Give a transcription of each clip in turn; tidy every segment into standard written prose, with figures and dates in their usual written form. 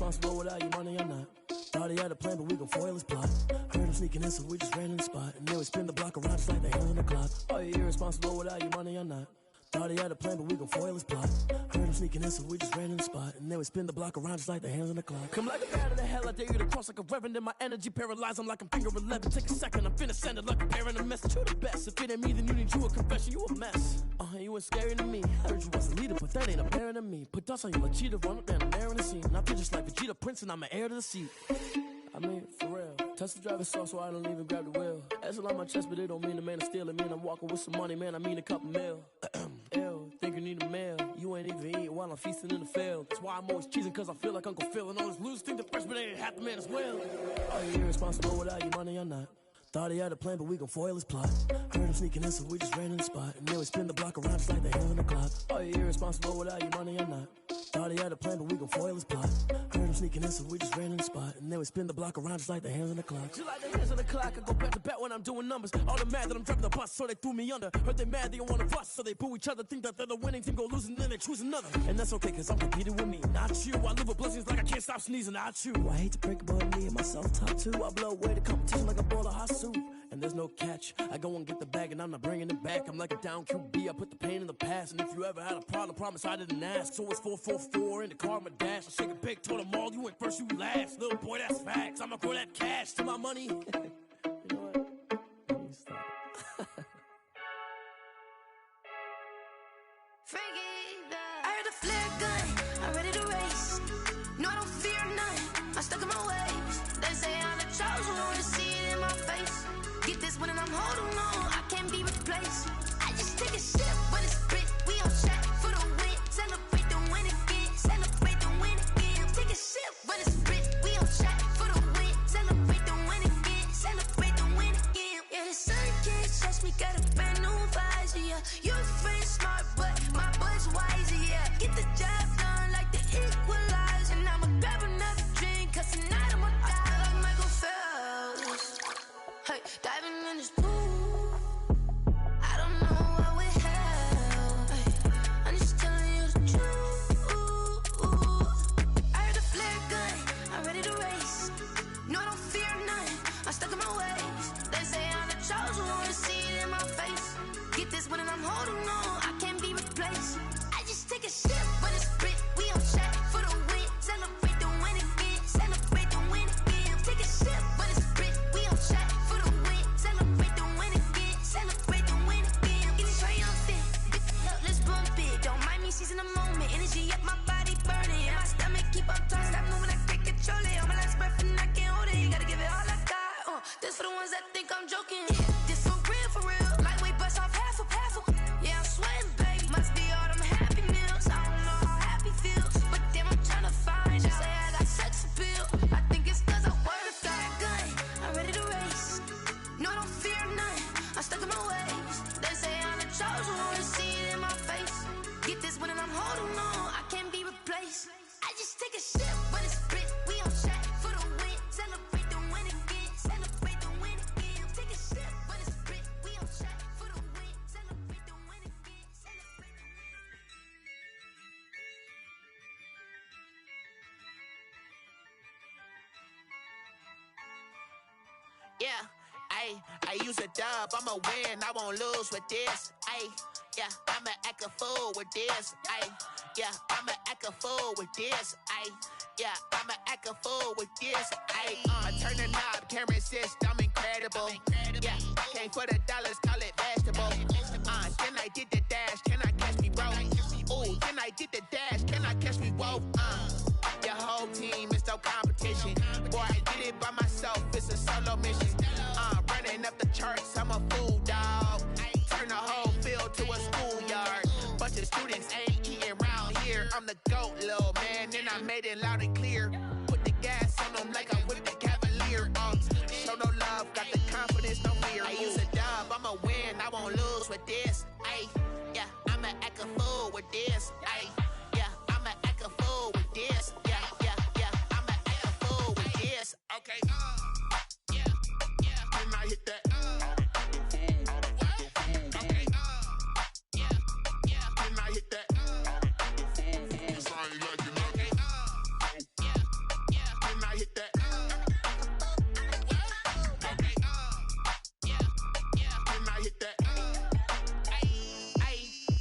irresponsible without your money or not. Thought he had a plan, but we gon' foil his plot. Heard him sneaking in, so we just ran in the spot. And then we spin the block around just like the hands on the clock. Are you irresponsible without your money or not? Thought he had a plan, but we gon' foil his plot. Heard him sneaking in, so we just ran in the spot. And then we spin the block around just like the hands on the clock. Come like a bat of the hell, I dare you to cross like a reverend. And my energy paralyzed, I'm like I'm finger 11. Take a second, I'm finna send it like a parent a message. You the best, if it ain't me, then you need you a confession. You a mess, you ain't scary to me. Heard you was a leader, but that ain't apparent to me. Put dust on you like cheetah, run up down the air in the scene. And I feel just like Vegeta Prince, and I'm an heir to the seat. I mean, for real. Tesla driver soft, so I don't even grab the wheel. That's on my chest, but it don't mean the man is stealing. Mean I'm walking with some money, man, I mean a couple mil. Ew, think you need a meal. You ain't even eating while I'm feasting in the field. That's why I'm always cheesing, cause I feel like Uncle Phil. And all this losers think the freshman ain't half the man as well. Are you irresponsible without your money or not? Thought he had a plan, but we gon' foil his plot. Heard him sneaking in, so we just ran in the spot. And then we spin the block around just like the hands on the clock. Are you irresponsible without your money or not? Thought he had a plan, but we gon' foil his plot. Heard him sneaking in, so we just ran in the spot. And then we spin the block around just like the hands on the clock. Just like the hands on the clock, I go back to back when I'm doing numbers. All the mad that I'm driving the bus, so they threw me under. Heard they mad, they don't wanna bust, so they boo each other. Think that they're the winning team, go losing, then they choose another. And that's okay, cause I'm competing with me, not you. I live with blessings like I can't stop sneezing, not you. I hate to break it, but me and myself top two. I blow away the competition like a bowl of hot soup. And there's no catch, I go and get the bag and I'm not bringing it back. I'm like a down QB, I put the pain in the past. And if you ever had a problem, promise I didn't ask. So it's 444 in the car, my dash. I shake a big, told them all, you went first, you last. Little boy, that's facts, I'ma grow that cash to my money. You know what? I need to stop. I heard a flare gun, I'm ready to race. No, I don't fear none, I'm stuck in my ways. They say I'm the chosen one, to see it in my face. Get this one and I'm holding on, I can't be replaced. I just take a sip when it's spit, we on track for the win. Celebrate the win again, celebrate the win again. Take a sip when it's spit, we on track for the win. Celebrate the win again, celebrate the win again. Yeah, the sun can't touch me, got a brand new visor, yeah. Your friend smart, but my boy's wiser, yeah. Get the job done like the equalizer. And I'ma grab another drink, cause tonight I'ma die like Michael Phelps. Hey, diving in this pool, I don't know what we have. Hey, I'm just telling you the truth. I heard a flare gun, I'm ready to race. No, I don't fear none, I'm stuck in my ways. They say I'm the chosen one, to see it in my face. Get this one and I'm holding on, I can't be replaced. I just take a sip when it's spit, we on track for the win. Celebrate the win again, celebrate the win again. Take a sip when it's spit, we on track. Celebrate the win again, celebrate the win again. Getting triumphant, let's bump it. Don't mind me seizing the moment. Energy up my body burning, and my stomach keep on turning. Stop moving, I can't control it. On my last breath and I can't hold it. You gotta give it all I got. This for the ones that think I'm joking. This for real, for real. Lightweight bust off half a. Yeah, I'm sweating, babe. Must be all them happy meals. I don't know how happy feels, but damn, I'm trying to find out. Say I got sex appeal. I think it's cause I wear a fire gun. I'm ready to race. No, I don't fear none, I'm stuck in my ways. They say I'm the chosen one, to see it in my face. Get this one and I'm holding on, I can't be replaced. I just take a sip when it's spit, we on track for the win. Celebrate the win again, celebrate the win again. Take a sip when it's spit, we on track for the win. Celebrate the win again, celebrate the win again. Yeah. I use a dub, I'ma win, I won't lose with this. Yeah, I'ma act a fool with this. Yeah, I'ma act a fool with this. Yeah, I'ma act a fool with this. I turn the knob, camera assist, I'm incredible. Yeah, came for the dollars, call it vegetable. Then I did the dash, can I catch me, bro? Ooh, then I did the dash, can I catch me, whoa? Your whole team is no competition. Boy, I did it by myself, it's a solo mission. Running up the charts, I'm a fool, dog. Turn the whole field to a schoolyard. Bunch of students ain't eating round here. I'm the GOAT, little man, and I made it loud and clear. Put the gas on them like I'm with the Cavalier. Show no love, got the confidence, no fear. I use a dub, I'ma win, I won't lose with this. Yeah, I'ma act a fool with this. Yeah, I'ma act a fool with this. Yeah, I'ma act a fool with this. Okay, I hit that. Okay. Can I hit that? Cause I ain't like it. Okay.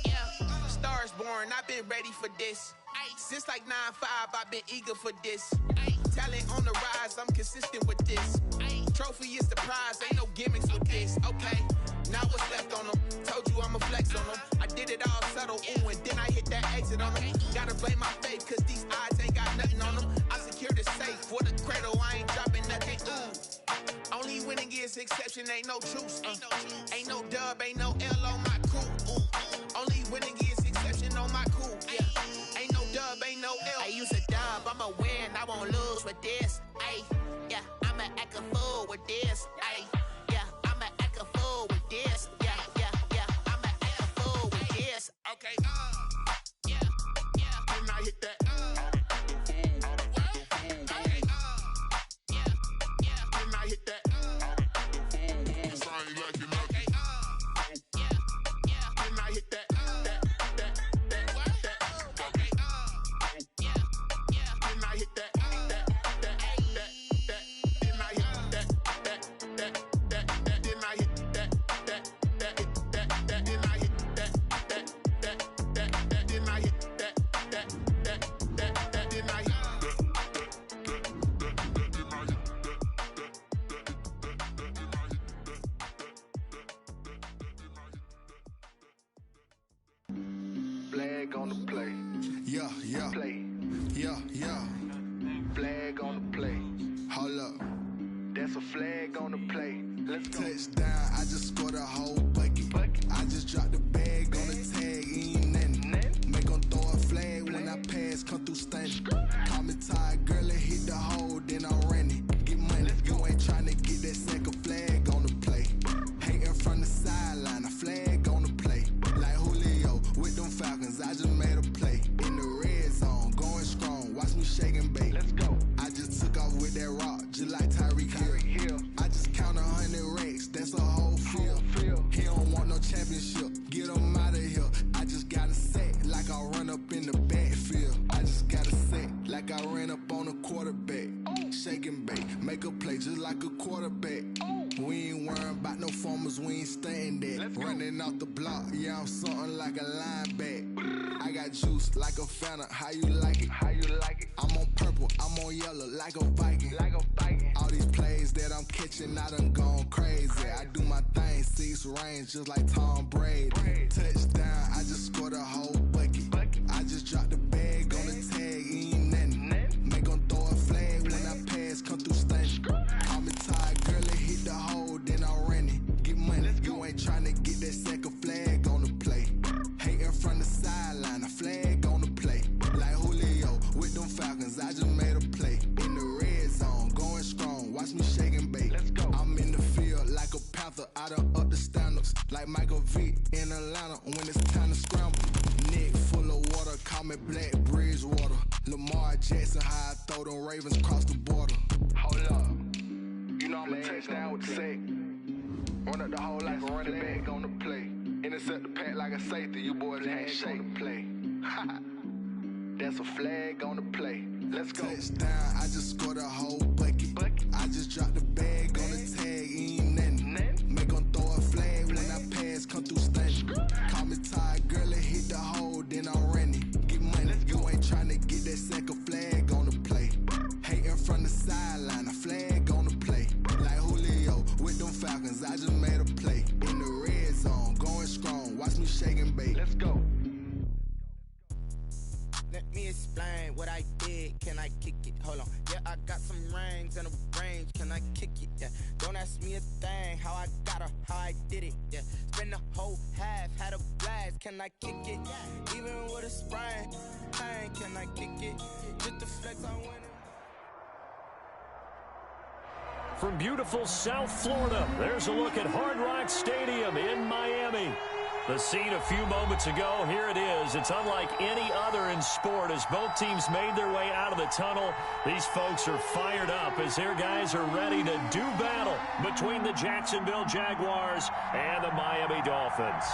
Yeah. Stars born, I've been ready for this. Since like 9-5, I've been eager for this. Talent on the rise, I'm consistent with this. Trophy is the prize, ain't no gimmicks with this. Okay, now what's left on them? Told you I'ma flex on them. I did it all subtle, ooh, and then I hit that exit on them. Gotta blame my faith, cause these odds ain't got nothing on them. I secured the safe for the cradle, I ain't dropping nothing, ooh. Only winning is exception, ain't no truce. Ain't no dub, ain't no L on my crew. Only winning is exception on my crew. Yeah. Ain't no dub, ain't no L. I use a dub, I'ma win, I won't lose with this. Ay, yeah, I'ma act a fool with this. Ay, yeah, I'ma act a fool with this. Yeah, I'ma act a fool with this. Okay, yeah, when I hit that. When I hit that. Flag on the play. Yeah. Play. Yeah. Flag on the play. Hold up. That's a flag on the play. Let's go. Touchdown, I just scored a whole bucket. I just dropped the bag on the tag, ain't nothing. Make 'em throw a flag when I pass, come through stunning. Call me tired, girl, and hit the hole, then I'm running. Get money, you ain't tryna get that second flag on the play. Hating from the sideline, a flag on the play. Like Julio with them Falcons, I just made a play. In the red zone, going strong, watch me shake and bake. Let's go. I just took off with that rock, just like Tyreek Hill. I just count 100 racks, that's a whole field. He don't want no championship, get him out of here. I just got a set, like I run up in the backfield. I just got a set, like I ran up on a quarterback. Shake and bake, make a play just like a quarterback. We ain't worrying about no formers, we ain't staying there. Running off the block, yeah, I'm something like a linebacker. I got juice like a Fanta, how you like it? I'm on purple, I'm on yellow, like a Viking. All these plays that I'm catching, I done gone crazy. I do my thing, 6 range, just like Tom Brady. Touchdown, I just scored a whole bucket. I just dropped the bag on the tag, ain't nothing. Make 'em throw a flag when I pass, come through stunning. Call me tired, girl, and hit the hole, then I'm running. Get money, you ain't tryna get that second flag on the play. Hating from the sideline, a flag on the play. Like Julio with them Falcons, I just made a play. In the red zone, going strong, watch me shake and bake. I'm in the field like a panther, I done up the standards. Like Michael Vick in Atlanta when it's time to scramble. Neck full of water, call me Black Bridgewater. Lamar Jackson, how I throw them Ravens across the border. Hold up, you know I'm a touchdown with the sack. Run up the hole like a running back on the play. Intercept the pack like a safety, you boys can't shake the play. That's a flag on the play. Let's go. Touchdown, I just scored a whole bucket. I just dropped the bag on the tag, ain't nothing. Make 'em throw a flag when I pass, come through stunning. Call me tired, girl, and hit the hole, then I'm running. Get money, you ain't tryna get that second flag on the play. Hating from the sideline, a flag on the play. Like Julio with them Falcons, I just made a play. In the red zone, going strong, watch me shake and bake. Let's go. Let me explain what I did. Can I kick it? Hold on. Yeah, I got some rings and a range. Can I kick it? Yeah. Don't ask me a thing. How I got her, how I did it. Yeah. Spend the whole half, had a blast. Can I kick it? Even with a sprain. Pain, can I kick it? Just the flex, I win it. From beautiful South Florida, there's a look at Hard Rock Stadium in Miami. The scene a few moments ago, here it is. It's unlike any other in sport as both teams made their way out of the tunnel. These folks are fired up as their guys are ready to do battle between the Jacksonville Jaguars and the Miami Dolphins.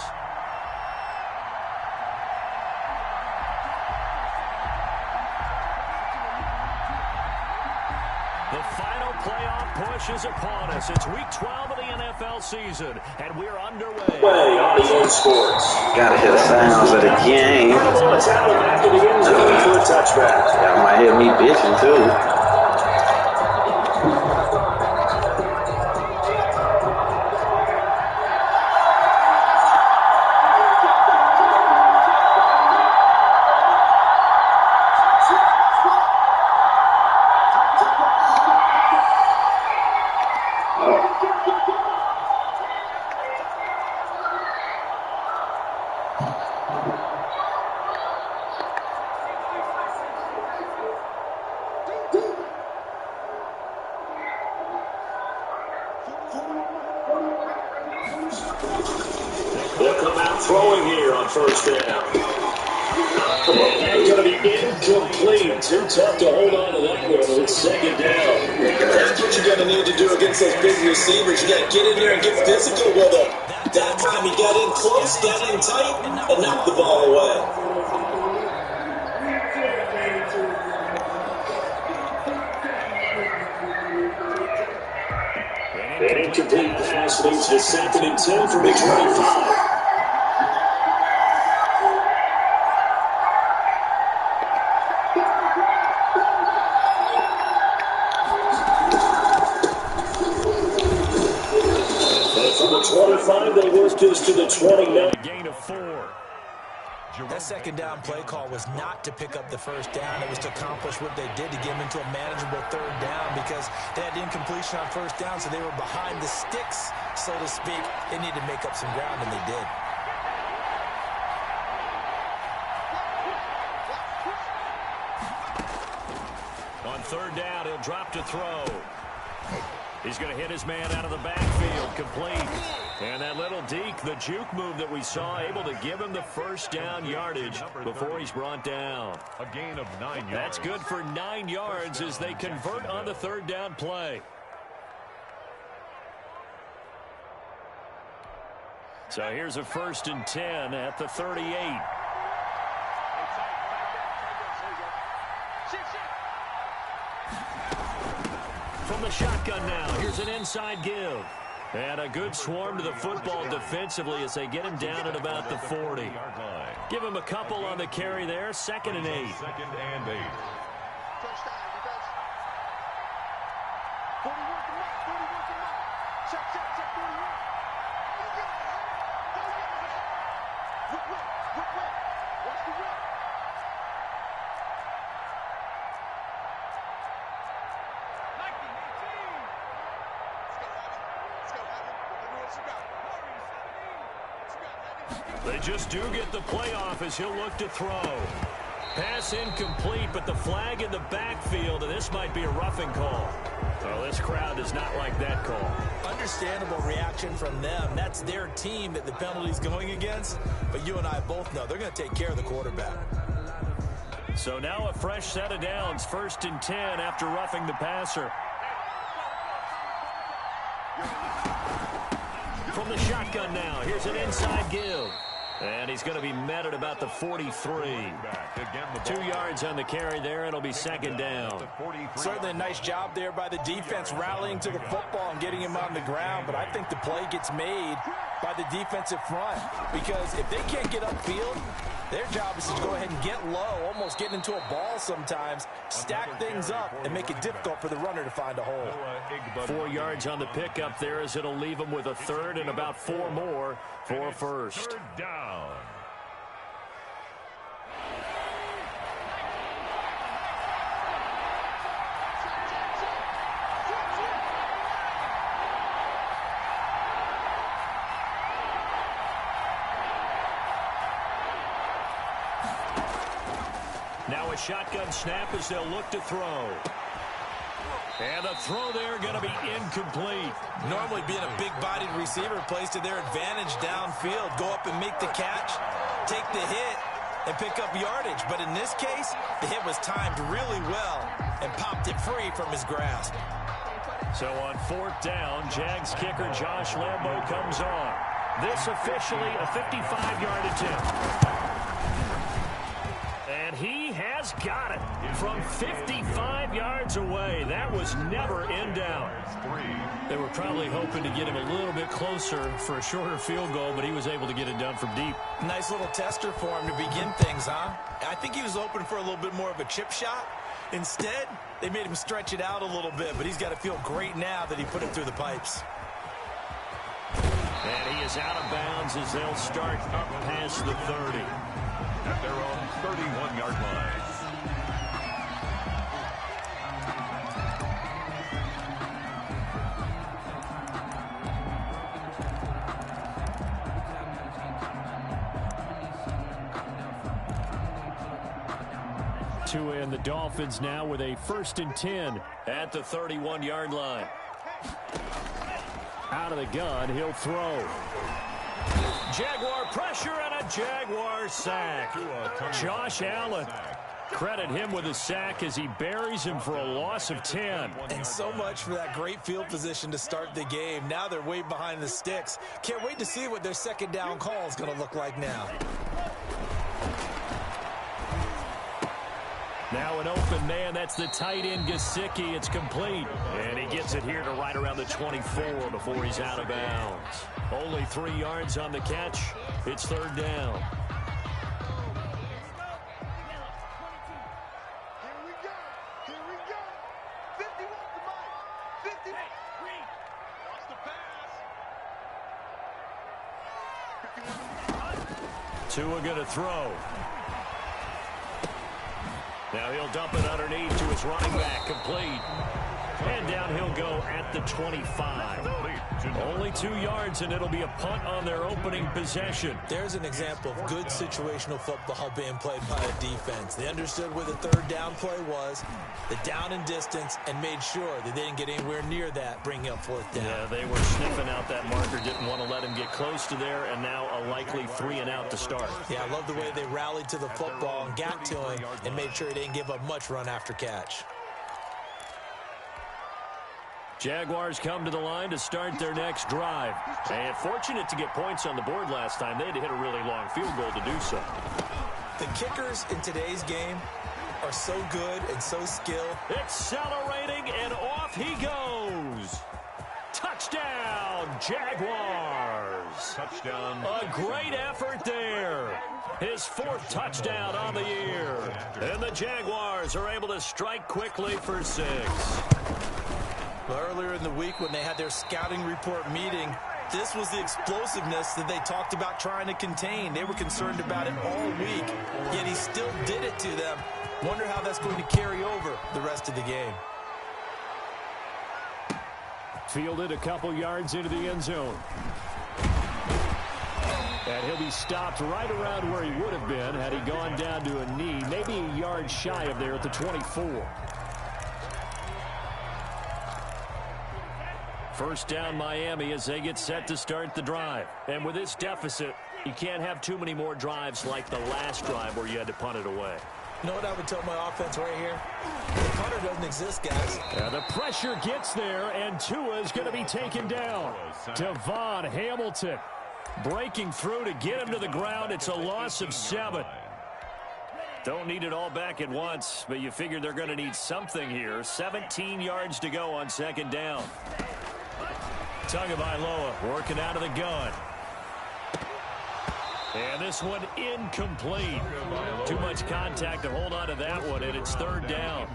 The final playoff push is upon us. It's week 12 of the NFL season, and we're underway. On EA Sports. Gotta hear the sounds of the game. It's out after the end zone for a touchback. Y'all might hear me bitching too. They'll come out throwing here on first down. And going to be incomplete. Too tough to hold on to that one. It's second down. That's what you're going to need to do against those big receivers. You got to get in there and get physical with them. That time he got in close, got in tight, and knocked the ball away. An incomplete pass leads to 2nd and 10 from the 25. From the 25, they work this to the 29. A gain of 4. That second down play call was not to pick up the first down. It was to accomplish what they did to get them into a manageable third down because they had incompletion on first down, so they were behind the sticks, so to speak. They needed to make up some ground, and they did. On third down, he'll drop to throw. He's going to hit his man out of the backfield, complete. And that little deke, the juke move that we saw, able to give him the first down yardage before he's brought down. A gain of 9 yards. That's good for 9 yards as they convert on the third down play. So here's a 1st and 10 at the 38. From the shotgun now, here's an inside give. And a good swarm to the football defensively as they get him down at about the 40. Give him a couple on the carry there, 2nd and 8. 2nd and 8. They just do get the playoff as he'll look to throw. Pass incomplete, but the flag in the backfield, and this might be a roughing call. Well, this crowd does not like that call. Understandable reaction from them. That's their team that the penalty's going against. But you and I both know they're going to take care of the quarterback. So now a fresh set of downs, 1st and 10 after roughing the passer. From the shotgun now, here's an inside give. And he's going to be met at about the 43. 2 yards on the carry there. It'll be 2nd down. Certainly a nice job there by the defense rallying to the football and getting him on the ground. But I think the play gets made by the defensive front. Because if they can't get upfield, their job is to go ahead and get low, almost get into a ball sometimes, stack things up, and make it difficult for the runner to find a hole. 4 yards on the pickup there as it'll leave him with a 3rd and about 4 more for a 1st. 3rd down. Now a shotgun snap as they'll look to throw. And the throw there going to be incomplete. Normally being a big-bodied receiver plays to their advantage downfield. Go up and make the catch, take the hit, and pick up yardage. But in this case, the hit was timed really well and popped it free from his grasp. So on 4th down, Jags kicker Josh Lambo comes on. This officially a 55-yard attempt. And he has got it from 55 yards away. That was never in doubt. They were probably hoping to get him a little bit closer for a shorter field goal, but he was able to get it done from deep. Nice little tester for him to begin things, huh? I think he was open for a little bit more of a chip shot. Instead, they made him stretch it out a little bit, but he's got to feel great now that he put it through the pipes. And he is out of bounds as they'll start up past the 30. At their own 31-yard line. Tua and the Dolphins now with a 1st and 10 at the 31-yard line. Out of the gun, he'll throw. Jaguar pressure and a Jaguar sack. Josh Allen. Credit him with a sack as he buries him for a loss of 10. And so much for that great field position to start the game. Now they're way behind the sticks. Can't wait to see what their second down call is going to look like now. Now an open man, that's the tight end Gesicki. It's complete. And he gets it here to right around the 24 before he's out of bounds. Only 3 yards on the catch. It's 3rd down. Tua going to throw. Now he'll dump it underneath to his running back, complete. And down he'll go at the 25. Only 2 yards, and it'll be a punt on their opening possession. There's an example of good situational football being played by a defense. They understood where the 3rd down play was, the down and distance, and made sure that they didn't get anywhere near that, bringing up 4th down. Yeah, they were sniffing out that marker, didn't want to let him get close to there, and now a likely 3 and out to start. Yeah, I love the way they rallied to the football and got to him and made sure he didn't give up much run after catch. Jaguars come to the line to start their next drive. And fortunate to get points on the board last time. They had to hit a really long field goal to do so. The kickers in today's game are so good and so skilled. Accelerating, and off he goes. Touchdown, Jaguars. Touchdown. A great effort there. His 4th touchdown on the year. And the Jaguars are able to strike quickly for 6. Earlier in the week when they had their scouting report meeting, this was the explosiveness that they talked about trying to contain. They were concerned about it all week, yet he still did it to them. Wonder how that's going to carry over the rest of the game. Fielded a couple yards into the end zone. And he'll be stopped right around where he would have been had he gone down to a knee, maybe a yard shy of there at the 24. 1st down Miami as they get set to start the drive. And with this deficit, you can't have too many more drives like the last drive where you had to punt it away. You know what I would tell my offense right here? The punter doesn't exist, guys. The pressure gets there, and Tua is going to be taken down. Devon Hamilton breaking through to get him to the ground. It's a loss of 7. Don't need it all back at once, but you figure they're going to need something here. 17 yards to go on 2nd down. Tagovailoa working out of the gun. And this one incomplete. Too much contact to hold on to that one, and it's 3rd down.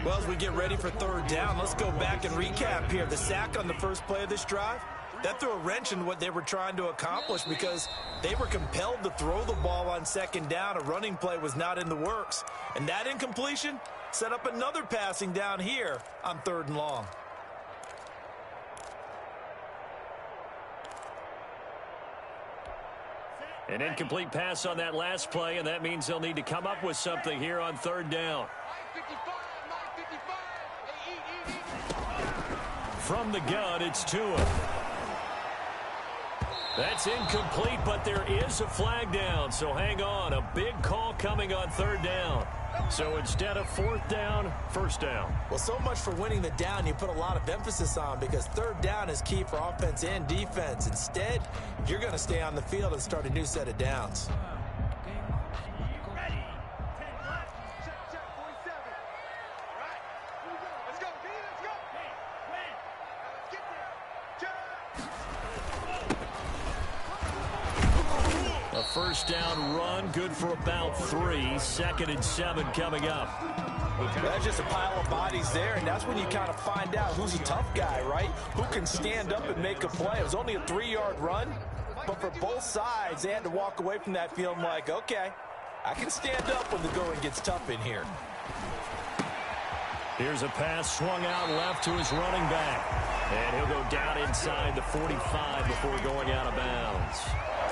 Well, as we get ready for 3rd down, let's go back and recap here. The sack on the first play of this drive, that threw a wrench in what they were trying to accomplish because they were compelled to throw the ball on 2nd down. A running play was not in the works. And that incompletion set up another passing down here on 3rd and long. An incomplete pass on that last play, and that means they'll need to come up with something here on 3rd down. From the gun, it's Tua. That's incomplete, but there is a flag down, so hang on. A big call coming on 3rd down. So instead of 4th down, 1st down. Well, so much for winning the down you put a lot of emphasis on because 3rd down is key for offense and defense. Instead, you're going to stay on the field and start a new set of downs. A first down run, good for about 3. 2nd and 7 coming up. That's just a pile of bodies there, and that's when you kind of find out who's a tough guy, right? Who can stand up and make a play. It was only a 3-yard run, but for both sides, they had to walk away from that feeling like, okay, I can stand up when the going gets tough in here. Here's a pass swung out left to his running back. And he'll go down inside the 45 before going out of bounds.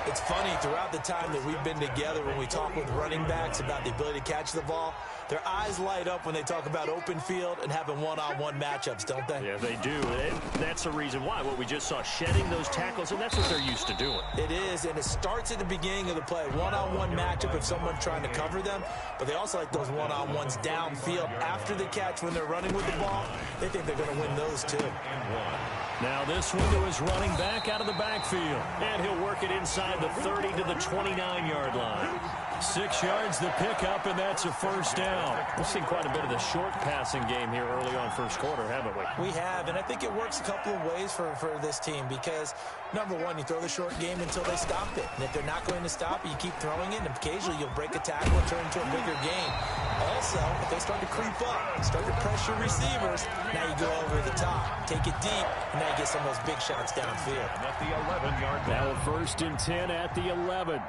It's funny, throughout the time that we've been together, when we talk with running backs about the ability to catch the ball, their eyes light up when they talk about open field and having one-on-one matchups, don't they? Yeah, they do. That's the reason why. What we just saw, shedding those tackles, and that's what they're used to doing. It is, and it starts at the beginning of the play. One-on-one matchup if someone's trying to cover them, but they also like those one-on-ones downfield after the catch when they're running with the ball. They think they're going to win those too. Now this one to his running back out of the backfield. And he'll work it inside the 30 to the 29-yard line. 6 yards the pickup, and that's a first down. We've seen quite a bit of the short passing game here early on first quarter, haven't we? We have, and I think it works a couple of ways for this team because, number one, you throw the short game until they stop it. And if they're not going to stop it, you keep throwing it, and occasionally you'll break a tackle and turn into a bigger gain. Also, if they start to creep up, start to pressure receivers, now you go over the top, take it deep, and now you get some of those big shots downfield. At the 11-yard line. Now 1st and 10 at the 11.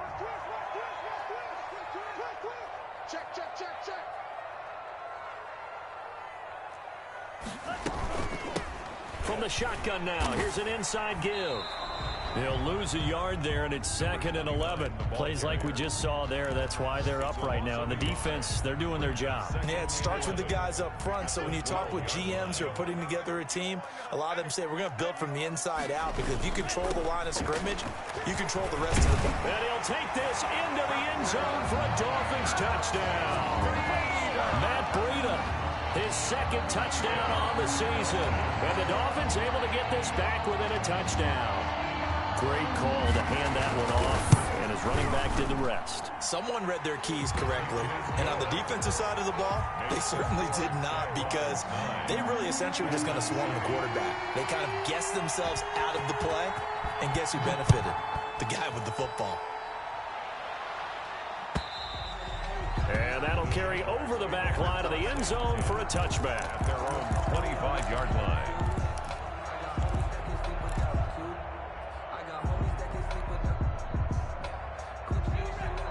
From the shotgun now, here's an inside give. They'll lose a yard there, and it's 2nd and 11. Plays like we just saw there, that's why they're up right now. And the defense, they're doing their job. Yeah, it starts with the guys up front. So when you talk with GMs who are putting together a team, a lot of them say we're going to build from the inside out because if you control the line of scrimmage, you control the rest of the game. And he'll take this into the end zone for a Dolphins touchdown. Matt Breida, his 2nd touchdown on the season. And the Dolphins able to get this back within a touchdown. Great call to hand that one off, and his running back did the rest. Someone read their keys correctly, and on the defensive side of the ball, they certainly did not because they really essentially were just going to swarm the quarterback. They kind of guessed themselves out of the play, and guess who benefited? The guy with the football. And that'll carry over the back line of the end zone for a touchback. At their own 25-yard line.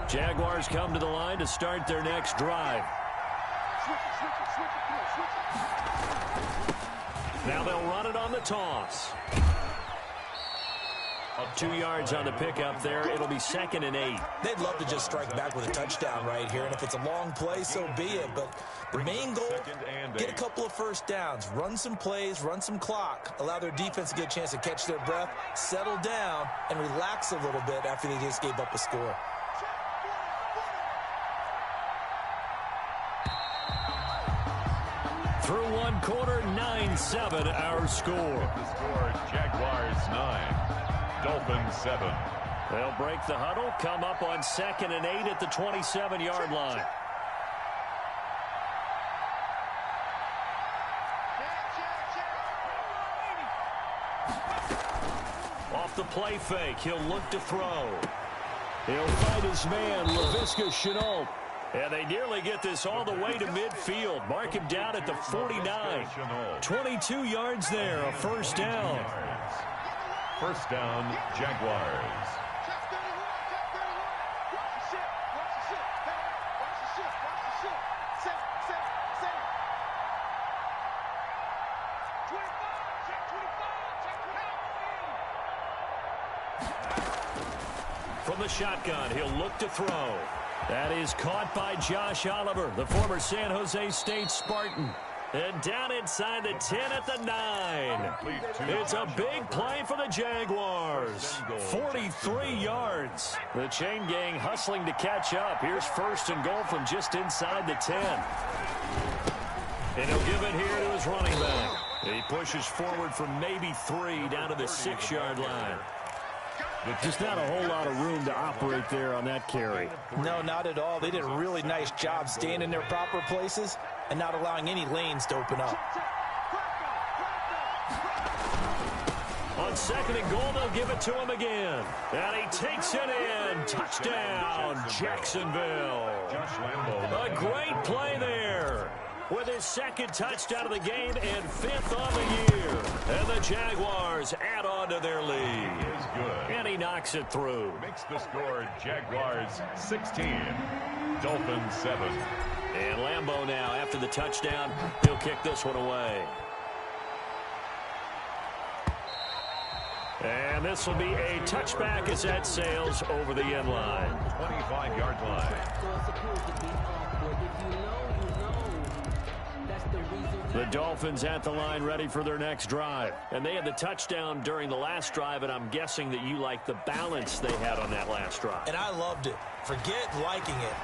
Jaguars come to the line to start their next drive. Now they'll run it on the toss. 2 yards on the pickup there. It'll be 2nd and 8. They'd love to just strike back with a touchdown right here, and if it's a long play, so be it. But the main goal, get a couple of first downs, run some plays, run some clock, allow their defense to get a chance to catch their breath, settle down, and relax a little bit after they just gave up a score. Through 1 quarter, 9-7 our score. The score, Jaguars 9, Dolphins 7. They'll break the huddle, come up on 2nd and 8 at the 27-yard line. Off the play fake, he'll look to throw. He'll fight his man, Laviska Shenault. And they nearly get this all the way to midfield. Mark him down at the 49. 22 yards there, a first down. First down, Jaguars. From the shotgun, he'll look to throw. That is caught by Josh Oliver, the former San Jose State Spartan. And down inside the 10 at the 9. It's a big play for the Jaguars. 43 yards. The chain gang hustling to catch up. Here's 1st and goal from just inside the 10. And he'll give it here to his running back. He pushes forward from maybe 3 down to the 6-yard line. Just not a whole lot of room to operate there on that carry. No, not at all. They did a really nice job staying in their proper places and not allowing any lanes to open up. On On second and goal, they'll give it to him again. And he takes it in. Touchdown, Jacksonville. A great play there. With his second touchdown of the game and 5th on the year. And the Jaguars add on to their lead. And he knocks it through. Makes the score Jaguars 16, Dolphins 7. And Lambeau now, after the touchdown, he'll kick this one away. And this will be a touchback as that sails over the end line. 25-yard line. The Dolphins at the line ready for their next drive. And they had the touchdown during the last drive, and I'm guessing that you like the balance they had on that last drive. And I loved it. Forget liking it.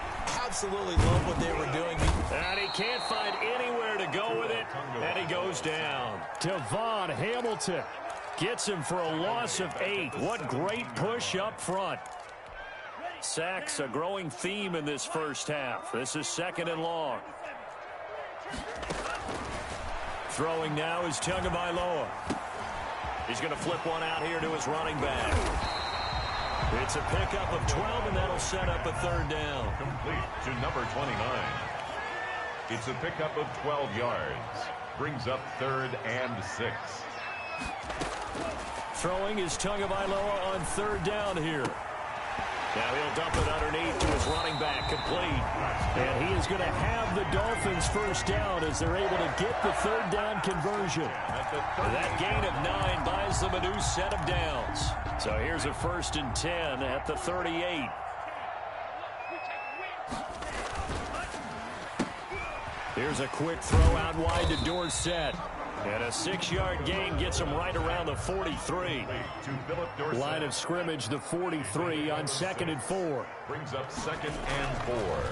Absolutely love what they were doing. And he can't find anywhere to go with it, and he goes down. Devon Hamilton gets him for a loss of 8. What great push up front. Sacks a growing theme in this first half. This is 2nd and long. Throwing now is Tagovailoa. He's going to flip one out here to his running back. It's a pickup of 12, and that'll set up a 3rd down. Complete to number 29. It's a pickup of 12 yards. Brings up 3rd and 6. Throwing is Tagovailoa on 3rd down here. Now he'll dump it underneath to his running back, complete. And he is going to have the Dolphins 1st down as they're able to get the 3rd down conversion. That gain of 9 buys them a new set of downs. So here's a 1st and 10 at the 38. Here's a quick throw out wide to Dorsett. And a 6-yard gain gets him right around the 43. Line of scrimmage, the 43 on 2nd and 4. Brings up 2nd and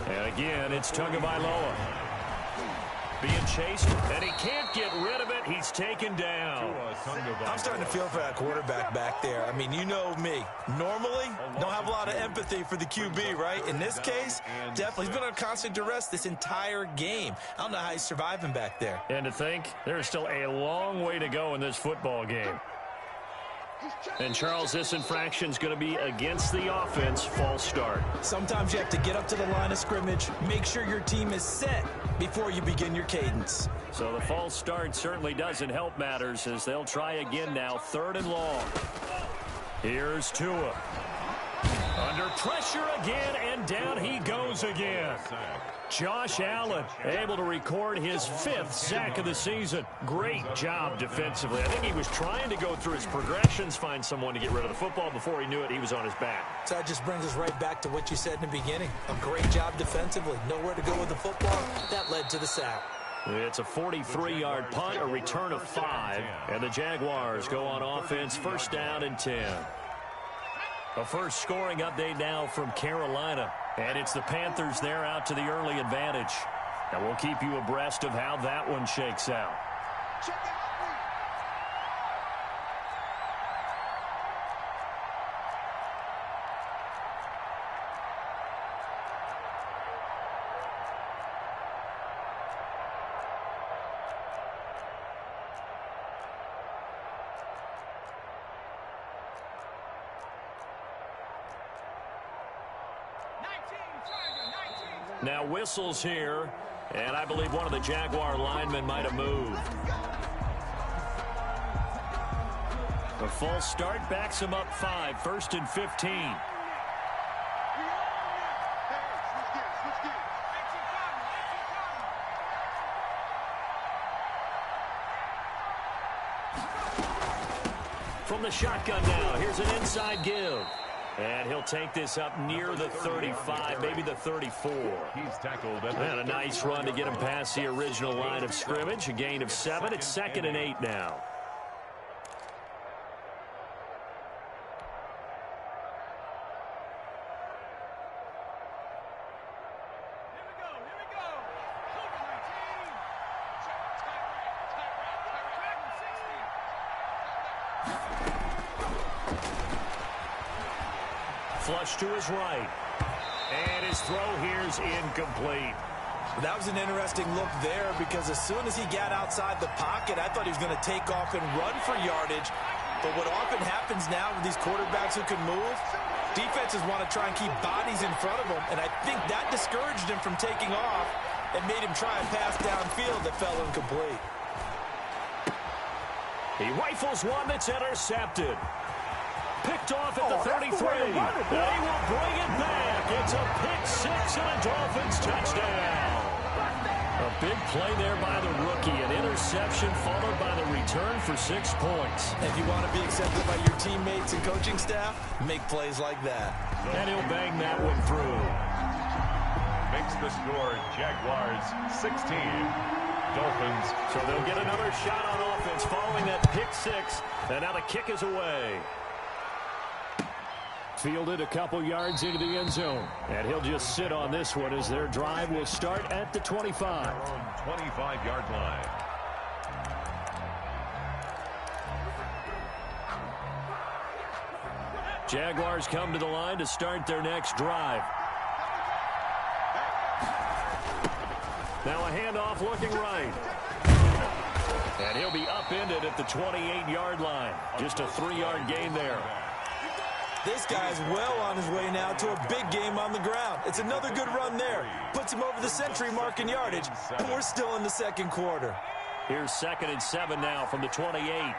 4. And again, it's Tagovailoa being chased, and he can't get rid of it. He's taken down. I'm starting to feel for that quarterback back there. I mean, you know me. Normally, don't have a lot of empathy for the QB, right? In this case, definitely. He's been on constant duress this entire game. I don't know how he's surviving back there. And to think, there's still a long way to go in this football game. And, Charles, this infraction's going to be against the offense, false start. Sometimes you have to get up to the line of scrimmage, make sure your team is set before you begin your cadence. So the false start certainly doesn't help matters as they'll try again now, 3rd and long. Here's Tua. Under pressure again, and down he goes again. Josh Allen able to record his 5th sack of the season. Great job defensively. I think he was trying to go through his progressions, find someone to get rid of the football. Before he knew it, he was on his back. So that just brings us right back to what you said in the beginning. A great job defensively. Nowhere to go with the football. That led to the sack. It's a 43-yard punt, a return of 5, and the Jaguars go on offense, 1st down and 10. A first scoring update now from Carolina. And it's the Panthers there out to the early advantage. And we'll keep you abreast of how that one shakes out. Now whistles here, and I believe one of the Jaguar linemen might have moved. The false start backs him up 5, 1st and 15. From the shotgun now, here's an inside give. And he'll take this up near the 35, maybe the 34. He's tackled. And a nice run to get him past the original line of scrimmage. A gain of 7. It's 2nd and 8 now. Flush to his right. And his throw here's incomplete. That was an interesting look there because as soon as he got outside the pocket, I thought he was going to take off and run for yardage. But what often happens now with these quarterbacks who can move, defenses want to try and keep bodies in front of them, and I think that discouraged him from taking off and made him try a pass downfield that fell incomplete. He rifles one that's intercepted. Picked off at the 33. They will bring it back. It's a pick six and a Dolphins touchdown. A big play there by the rookie. An interception followed by the return for 6 points. If you want to be accepted by your teammates and coaching staff, make plays like that. And he'll bang that one through. Makes the score Jaguars 16. Dolphins. So they'll get another shot on offense following that pick six. And now the kick is away. Fielded a couple yards into the end zone. And he'll just sit on this one as their drive will start at the 25. 25-yard line. Jaguars come to the line to start their next drive. Now a handoff looking right. And he'll be upended at the 28-yard line. Just a 3-yard gain there. This guy's well on his way now to a big game on the ground. It's another good run there. Puts him over the century mark in yardage, and we're still in the second quarter. Here's 2nd and 7 now from the 28.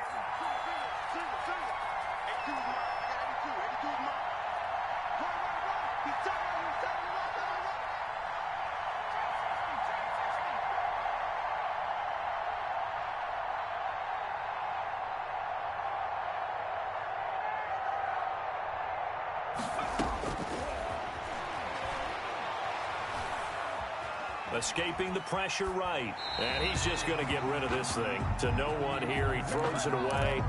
Escaping the pressure right. And he's just going to get rid of this thing. To no one here. He throws it away.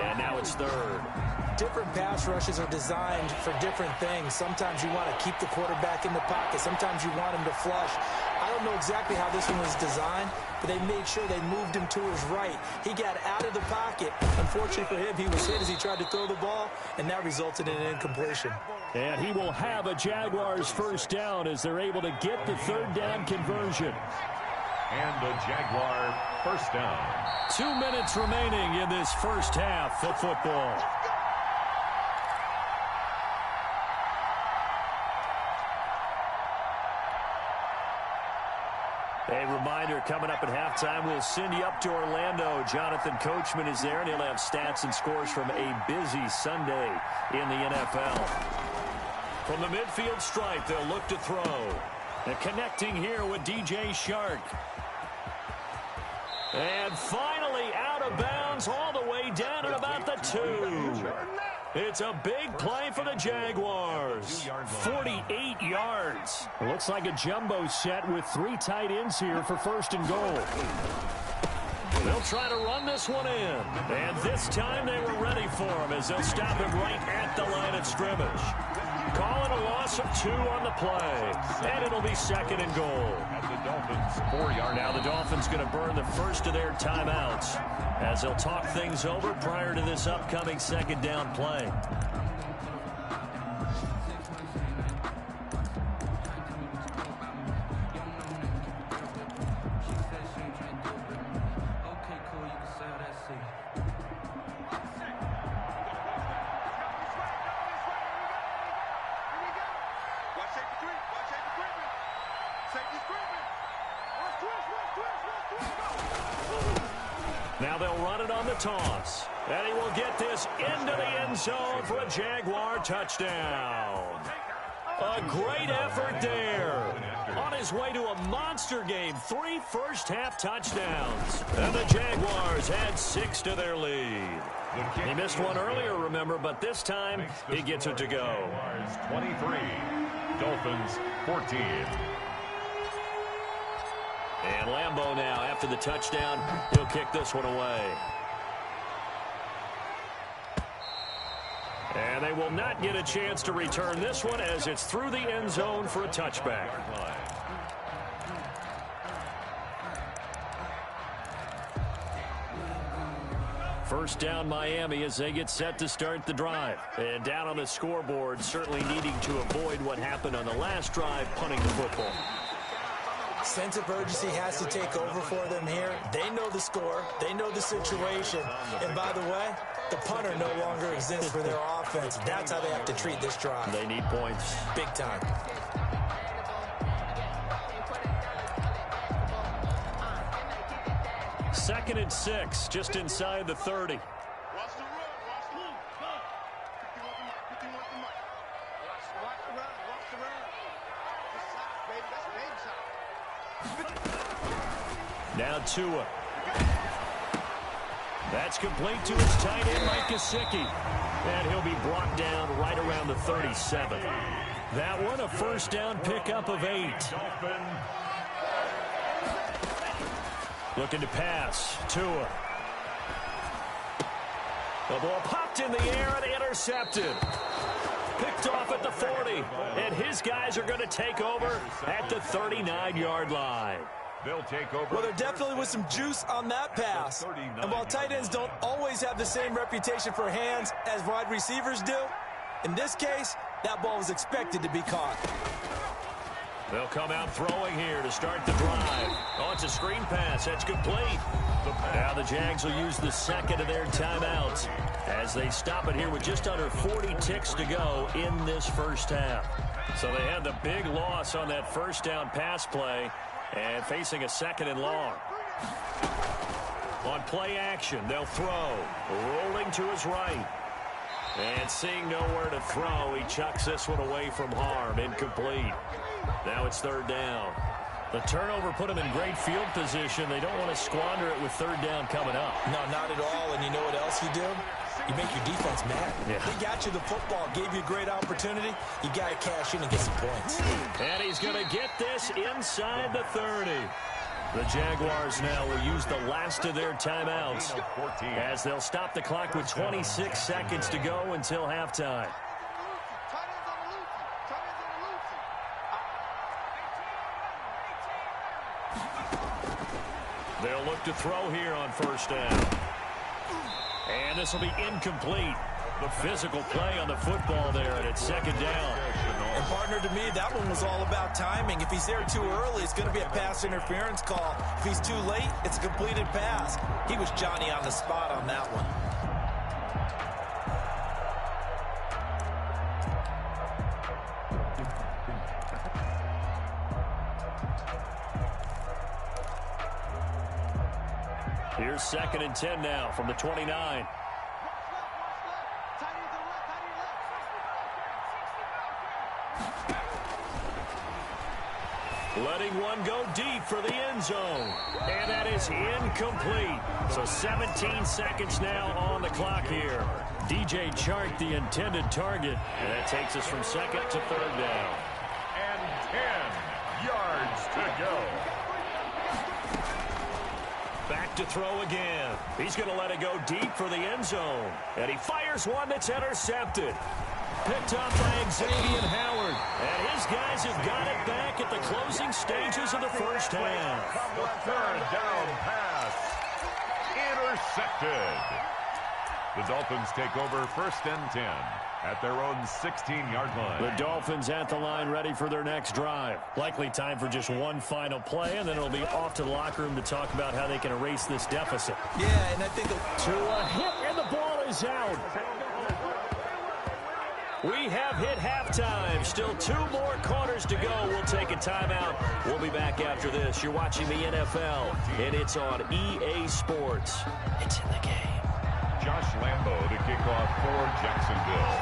And now it's 3rd. Different pass rushes are designed for different things. Sometimes you want to keep the quarterback in the pocket. Sometimes you want him to flush. I don't know exactly how this one was designed, but they made sure they moved him to his right. He got out of the pocket. Unfortunately for him, he was hit as he tried to throw the ball, and that resulted in an incompletion. And he will have a Jaguars first down as they're able to get the 3rd down conversion. And the Jaguar first down. 2 minutes remaining in this first half of football. A reminder, coming up at halftime, we'll send you up to Orlando. Jonathan Coachman is there, and he'll have stats and scores from a busy Sunday in the NFL. From the midfield stripe, they'll look to throw. And connecting here with DJ Shark. And finally out of bounds all the way down at about the 2. It's a big play for the Jaguars. 48 yards. It looks like a jumbo set with 3 tight ends here for 1st and goal. They'll try to run this one in. And this time they were ready for him as they'll stop him right at the line of scrimmage. Calling a loss of 2 on the play. And it'll be 2nd and goal. At the Dolphins 4-yard. Now the Dolphins going to burn the first of their timeouts as they'll talk things over prior to this upcoming 2nd down play. Now they'll run it on the toss. And he will get this into the end zone for a Jaguar touchdown. A great effort there. On his way to a monster game. 3 first-half touchdowns. And the Jaguars add 6 to their lead. He missed one earlier, remember, but this time he gets it to go. 23. Dolphins 14. And Lambeau now, after the touchdown, he'll kick this one away. And they will not get a chance to return this one as it's through the end zone for a touchback. First down Miami as they get set to start the drive. And down on the scoreboard, certainly needing to avoid what happened on the last drive, punting the football. Sense of urgency has to take over for them here. They know the score. They know the situation. And by the way, the punter no longer exists for their offense. That's how they have to treat this drive. They need points. Big time. Second and 6, just inside the 30. Now Tua. That's complete to his tight end, Mike Gesicki. And he'll be brought down right around the 37. That one, a first down pickup of 8. Looking to pass. Tua. The ball popped in the air and intercepted. Picked off at the 40. And his guys are going to take over at the 39-yard line. They'll take over. Well, there definitely was some juice on that pass. And while tight ends don't always have the same reputation for hands as wide receivers do, in this case, that ball was expected to be caught. They'll come out throwing here to start the drive. Oh, it's a screen pass. That's complete. Now the Jags will use the second of their timeouts as they stop it here with just under 40 ticks to go in this first half. So they had the big loss on that first down pass play and facing a second and long. On play action, they'll throw. Rolling to his right. And seeing nowhere to throw, he chucks this one away from harm. Incomplete. Now it's third down. The turnover put them in great field position. They don't want to squander it with third down coming up. No, not at all. And you know what else you do? You make your defense mad. Yeah. They got you the football, gave you a great opportunity. You got to cash in and get some points. And he's going to get this inside the 30. The Jaguars now will use the last of their timeouts as they'll stop the clock with 26 seconds to go until halftime. They'll look to throw here on first down. And this will be incomplete. The physical play on the football there, and it's second down. And partner, to me, that one was all about timing. If he's there too early, it's going to be a pass interference call. If he's too late, it's a completed pass. He was Johnny on the spot on that one. Here's second and 10 now from the 29. Letting one go deep for the end zone. And that is incomplete. So 17 seconds now on the clock here. DJ Chark, the intended target. And that takes us from second to third down. And 10 yards to go. Back to throw again. He's going to let it go deep for the end zone. And he fires one that's intercepted. Picked up by Xavier Howard. And his guys have got it back at the closing stages of the first half. The third down pass. Intercepted. The Dolphins take over first and 10 at their own 16-yard line. The Dolphins at the line ready for their next drive. Likely time for just one final play, and then it'll be off to the locker room to talk about how they can erase this deficit. Yeah, and I think to a hit, and the ball is out. We have hit halftime. Still 2 more quarters to go. We'll take a timeout. We'll be back after this. You're watching the NFL, and it's on EA Sports. It's in the game. Josh Lambo to kick off for Jacksonville.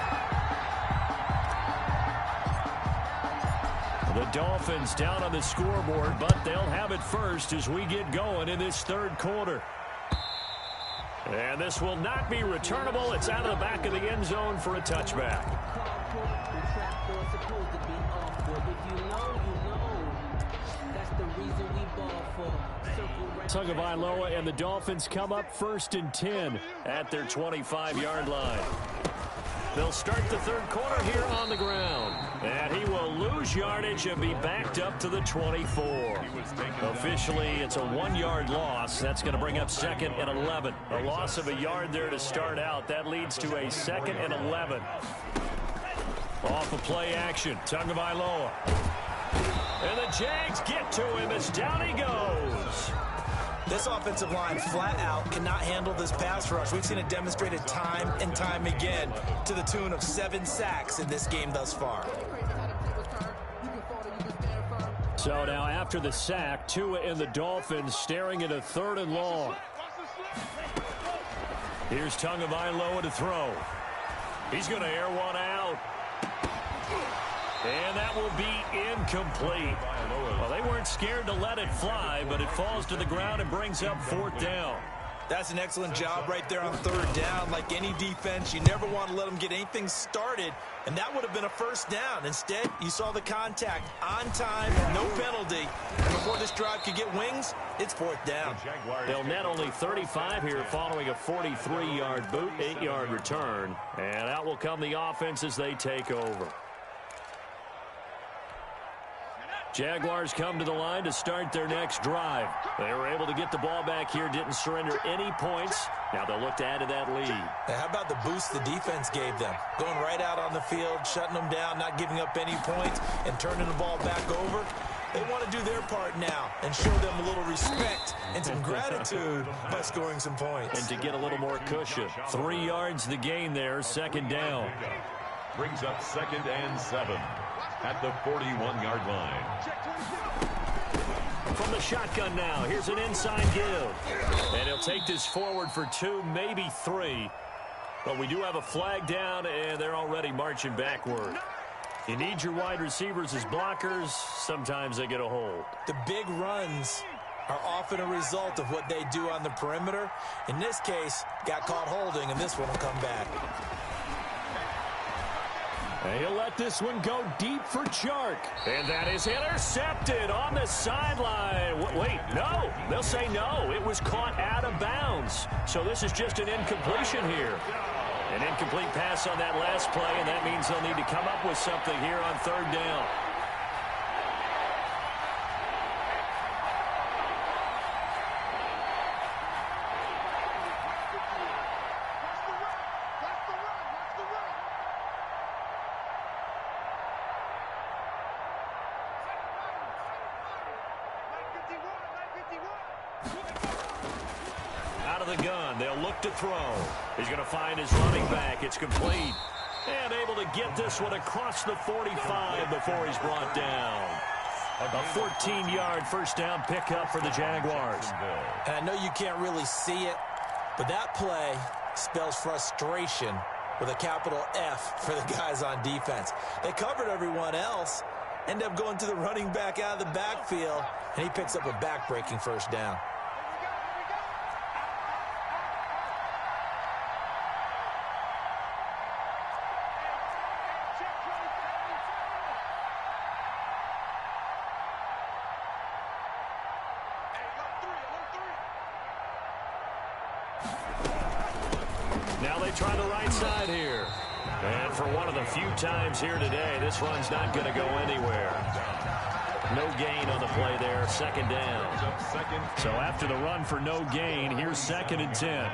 The Dolphins down on the scoreboard, but they'll have it first as we get going in this third quarter. And this will not be returnable. It's out of the back of the end zone for a touchback. Tagovailoa and the Dolphins come up first and 10 at their 25-yard line. They'll start the third quarter here on the ground. And he will lose yardage and be backed up to the 24. Officially, it's a 1-yard loss. That's going to bring up second and 11. A loss of a yard there to start out. That leads to a second and 11. Off of play action, Tagovailoa. And the Jags get to him as down he goes. This offensive line flat out cannot handle this pass rush. We've seen it demonstrated time and time again to the tune of 7 sacks in this game thus far. So now after the sack, Tua and the Dolphins staring at a 3rd and long. Here's Tagovailoa to throw. He's going to air one out. And that will be incomplete. Well, they weren't scared to let it fly, but it falls to the ground and brings up 4th down. That's an excellent job right there on 3rd down. Like any defense, you never want to let them get anything started, and that would have been a 1st down. Instead, you saw the contact on time, no penalty. And before this drive could get wings, it's 4th down. They'll net only 35 here following a 43-yard boot, 8-yard return. And out will come the offense as they take over. Jaguars come to the line to start their next drive. They were able to get the ball back here, didn't surrender any points. Now they'll look to add to that lead. Now, how about the boost the defense gave them? Going right out on the field, shutting them down, not giving up any points, and turning the ball back over. They want to do their part now and show them a little respect and some gratitude by scoring some points. And to get a little more cushion. 3 yards the gain there, 2nd down. Brings up 2nd and 7 at the 41-yard line. From the shotgun now, here's an inside give. And he'll take this forward for 2, maybe 3. But we do have a flag down, and they're already marching backward. You need your wide receivers as blockers. Sometimes they get a hold. The big runs are often a result of what they do on the perimeter. In this case, got caught holding, and this one will come back. He'll let this one go deep for Chark. And that is intercepted on the sideline. Wait, no. They'll say no. It was caught out of bounds. So this is just an incompletion here. An incomplete pass on that last play, and that means they'll need to come up with something here on 3rd down. Out of the gun, they'll look to throw. He's going to find his running back. It's complete. And able to get this one across the 45 before he's brought down. A 14-yard 1st down pickup for the Jaguars. And I know you can't really see it, but that play spells frustration with a capital F for the guys on defense. They covered everyone else, end up going to the running back out of the backfield, and he picks up a back-breaking 1st down. Now they try the right side here. And for one of the few times here today, this run's not going to go anywhere. No gain on the play there, 2nd down. So after the run for no gain, here's 2nd and 10.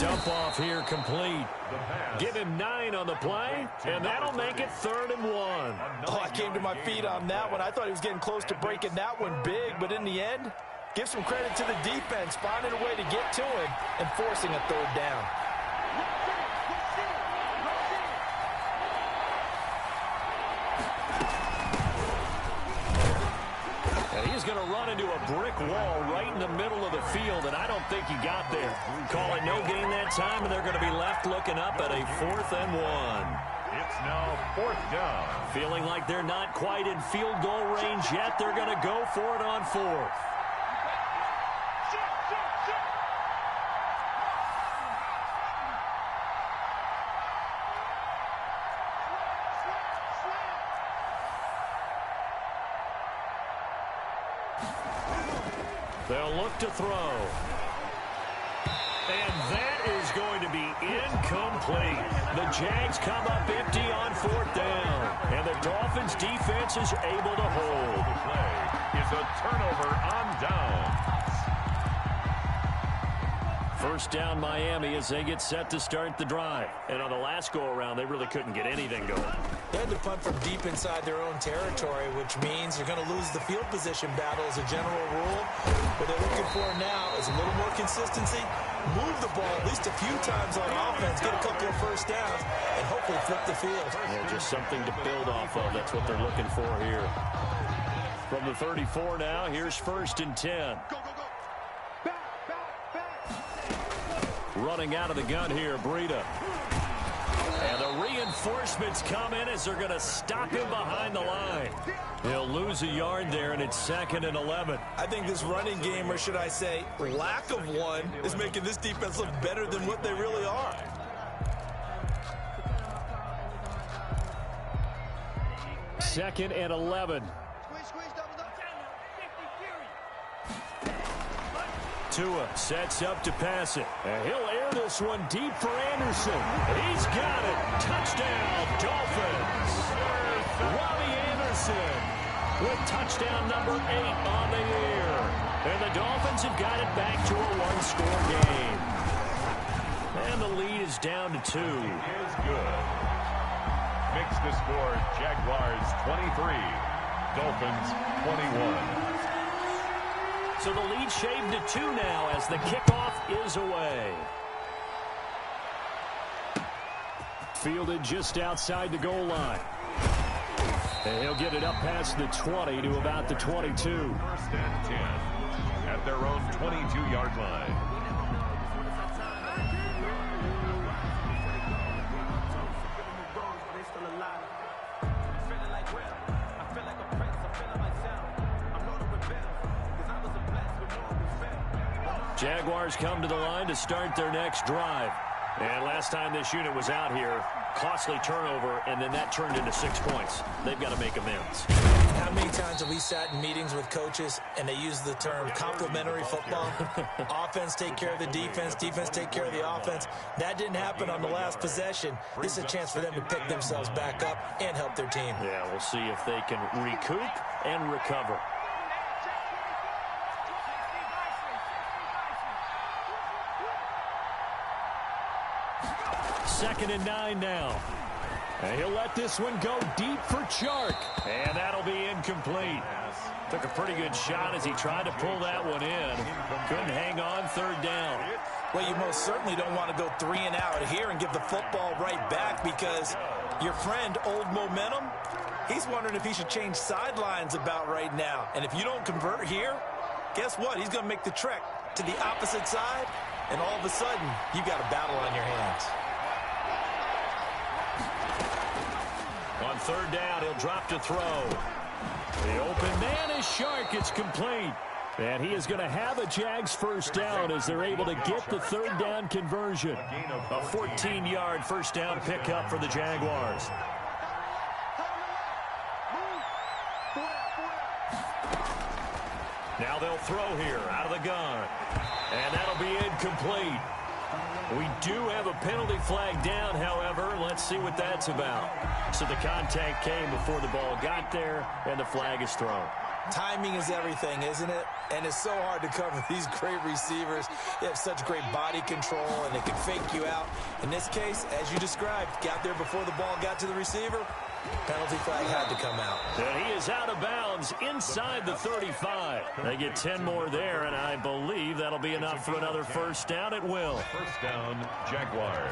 Dump off here complete. Give him 9 on the play, and that'll make it 3rd and 1. Oh, I came to my feet on that one. I thought he was getting close to breaking that one big, but in the end, give some credit to the defense, finding a way to get to him and forcing a 3rd down. He's going to run into a brick wall right in the middle of the field, and I don't think he got there. Call it no gain that time, and they're going to be left looking up at a 4th and 1. It's now 4th down. Feeling like they're not quite in field goal range yet, they're going to go for it on 4th. They'll look to throw. And that is going to be incomplete. The Jags come up empty on 4th down. And the Dolphins defense is able to hold. The play is a turnover on downs. First down Miami as they get set to start the drive. And on the last go-around, they really couldn't get anything going. They had to punt from deep inside their own territory, which means they're going to lose the field position battle as a general rule. What they're looking for now is a little more consistency, move the ball at least a few times on offense, get a couple of first downs, and hopefully flip the field. Yeah, just something to build off of. That's what they're looking for here. From the 34 now, here's 1st and 10. Running out of the gun here, Breida. And the reinforcements come in as they're going to stop him behind the line. He'll lose a yard there, and it's 2nd and 11. I think this running game, or should I say lack of one, is making this defense look better than what they really are. Second and 11. Tua sets up to pass it. And he'll air this one deep for Anderson. He's got it. Touchdown, Dolphins. Robbie Anderson with touchdown number 8 on the year. And the Dolphins have got it back to a one-score game. And the lead is down to 2. Is good. Makes the score Jaguars 23, Dolphins 21. So the lead shaved to 2 now as the kickoff is away. Fielded just outside the goal line. And he'll get it up past the 20 to about the 22. 1st and 10 at their own 22-yard line. Jaguars come to the line to start their next drive. And last time this unit was out here, costly turnover, and then that turned into 6 points. They've got to make amends. How many times have we sat in meetings with coaches and they use the term complementary football? Offense take care of the defense, defense take care of the offense. That didn't happen on the last possession. This is a chance for them to pick themselves back up and help their team. Yeah, we'll see if they can recoup and recover. Second and 9 now. And he'll let this one go deep for Chark. And that'll be incomplete. Took a pretty good shot as he tried to pull that one in. Couldn't hang on 3rd down. Well, you most certainly don't want to go 3 and out here and give the football right back because your friend, Old Momentum, he's wondering if he should change sidelines about right now. And if you don't convert here, guess what? He's going to make the trek to the opposite side, and all of a sudden, you got a battle on your hands. On 3rd down, he'll drop to throw. The open man is Chark. It's complete. And he is going to have a Jags first down as they're able to get the 3rd down conversion. A 14-yard first down pickup for the Jaguars. Now they'll throw here out of the gun. And that'll be incomplete. We do have a penalty flag down, however. Let's see what that's about. So the contact came before the ball got there, and the flag is thrown. Timing is everything, isn't it? And it's so hard to cover these great receivers. They have such great body control, and they can fake you out. In this case, as you described, got there before the ball got to the receiver. Penalty flag had to come out. And he is out of bounds inside the 35. They get 10 more there, and I believe that'll be enough for another first down. It will. First down, Jaguars.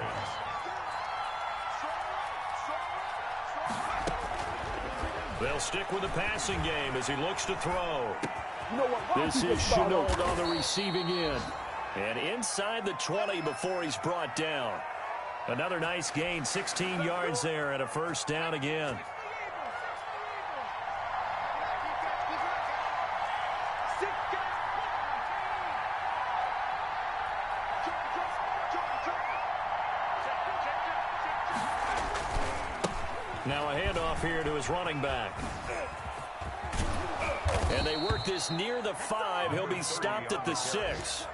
They'll stick with the passing game as he looks to throw. This is Chenault on the receiving end. And inside the 20 before he's brought down. Another nice gain, 16 yards there, and a first down again. Now a handoff here to his running back. And they work this near the 5. He'll be stopped at the 6.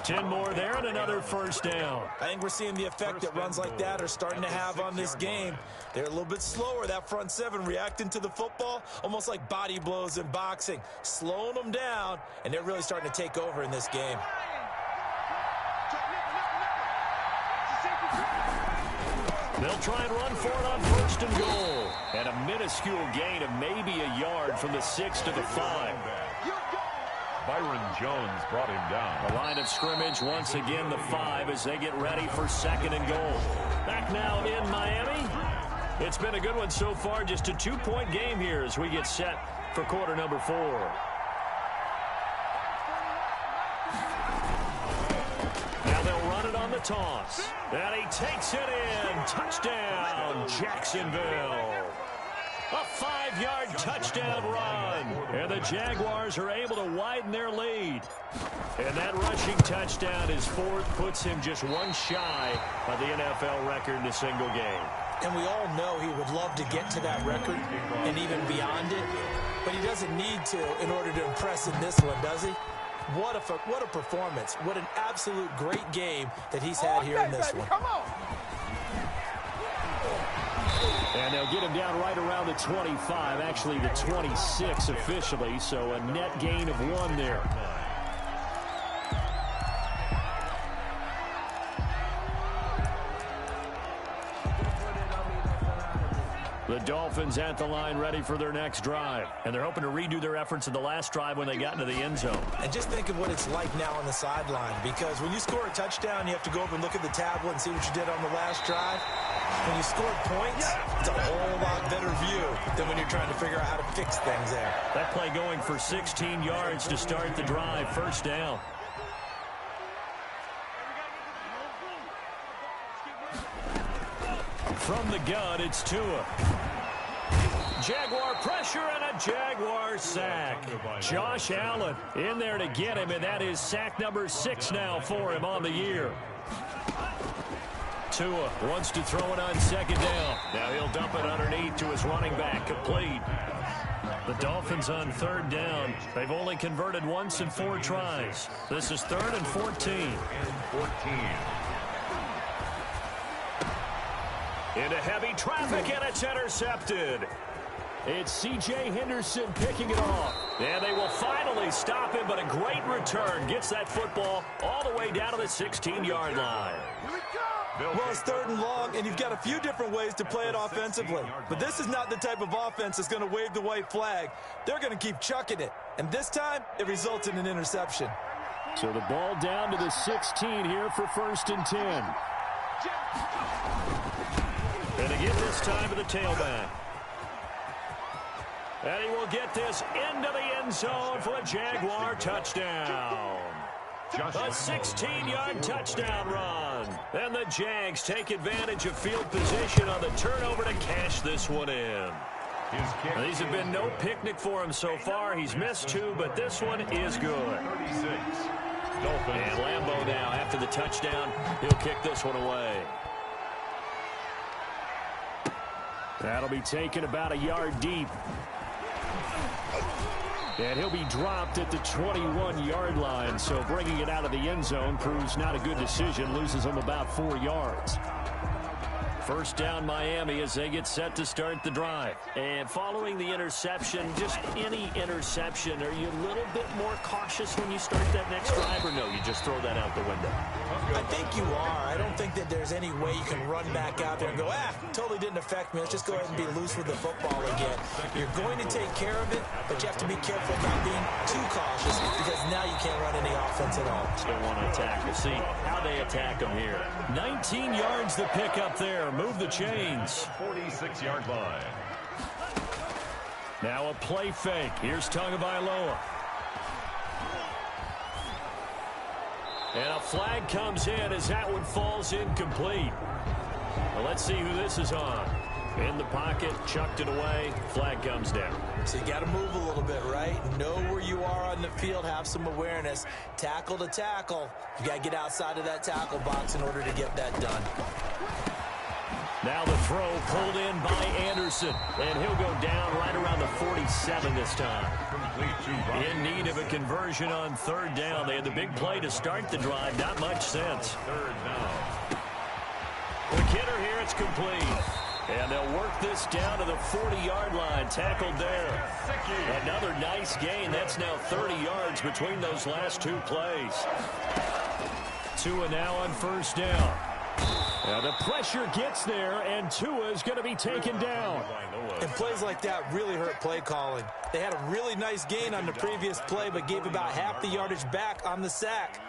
10 more there and another first down. I think we're seeing the effect that runs like that are starting to have on this game. They're a little bit slower, that front 7, reacting to the football, almost like body blows in boxing, slowing them down, and they're really starting to take over in this game. They'll try and run for it on first and goal. And a minuscule gain of maybe a yard from the 6 to the 5. Byron Jones brought him down. The line of scrimmage once again the 5 as they get ready for second and goal. Back now in Miami. It's been a good one so far. Just a 2-point game here as we get set for quarter number 4. Now they'll run it on the toss. And he takes it in. Touchdown, Jacksonville. A 5-yard touchdown run. And the Jaguars are able to widen their lead. And that rushing touchdown is 4th, puts him just one shy of the NFL record in a single game. And we all know he would love to get to that record and even beyond it. But he doesn't need to in order to impress in this one, does he? What a performance. What an absolute great game that he's had here in this one. Come on. And they'll get him down right around the 25, actually the 26 officially, so a net gain of 1 there. The Dolphins at the line ready for their next drive. And they're hoping to redo their efforts in the last drive when they got into the end zone. And just think of what it's like now on the sideline, because when you score a touchdown, you have to go over and look at the tablet and see what you did on the last drive. When you score points, it's a whole lot better view than when you're trying to figure out how to fix things there. That play going for 16 yards to start the drive. First down. From the gun, it's Tua. Jaguar pressure and a Jaguar sack. Josh Allen in there to get him, and that is sack number 6 now for him on the year. Tua wants to throw it on second down. Now he'll dump it underneath to his running back, complete. The Dolphins on third down. They've only converted once in 4 tries. This is 3rd and 14. Into heavy traffic, and it's intercepted. It's C.J. Henderson picking it off. And they will finally stop him, but a great return. Gets that football all the way down to the 16-yard line. Well, it's 3rd and long, and you've got a few different ways to play it offensively. But this is not the type of offense that's going to wave the white flag. They're going to keep chucking it. And this time, it results in an interception. So the ball down to the 16 here for 1st and 10. And again this time to the tailback. And he will get this into the end zone for a Jaguar touchdown. A 16-yard touchdown run. And the Jags take advantage of field position on the turnover to cash this one in. Now, these have been no picnic for him so far. He's missed 2, but this one is good. And Lambeau now, after the touchdown, he'll kick this one away. That'll be taken about a yard deep. And he'll be dropped at the 21-yard line, so bringing it out of the end zone proves not a good decision, loses him about 4 yards. First down Miami as they get set to start the drive. And following the interception, just any interception, are you a little bit more cautious when you start that next drive, or no, you just throw that out the window? I think you are. I don't think that there's any way you can run back out there and go, totally didn't affect me. Let's just go ahead and be loose with the football again. You're going to take care of it, but you have to be careful about being too cautious because now you can't run any offense at all. Still want to attack. We'll see how they attack them here. 19 yards to pick up there. Move the chains. 46-yard line. Now a play fake. Here's Tagovailoa. And a flag comes in as that one falls incomplete. Well, let's see who this is on. In the pocket, chucked it away, flag comes down. So you got to move a little bit, right? Know where you are on the field, have some awareness. Tackle to tackle. You got to get outside of that tackle box in order to get that done. Now the throw pulled in by Anderson, and he'll go down right around the 47 this time. In need of a conversion on third down. They had the big play to start the drive. Not much sense. Third down. The kidder here, it's complete. And they'll work this down to the 40-yard line. Tackled there. Another nice gain. That's now 30 yards between those last two plays. Tua now on first down. Now the pressure gets there, and Tua is going to be taken down. And plays like that really hurt play calling. They had a really nice gain on the previous play, but gave about half the yardage back on the sack.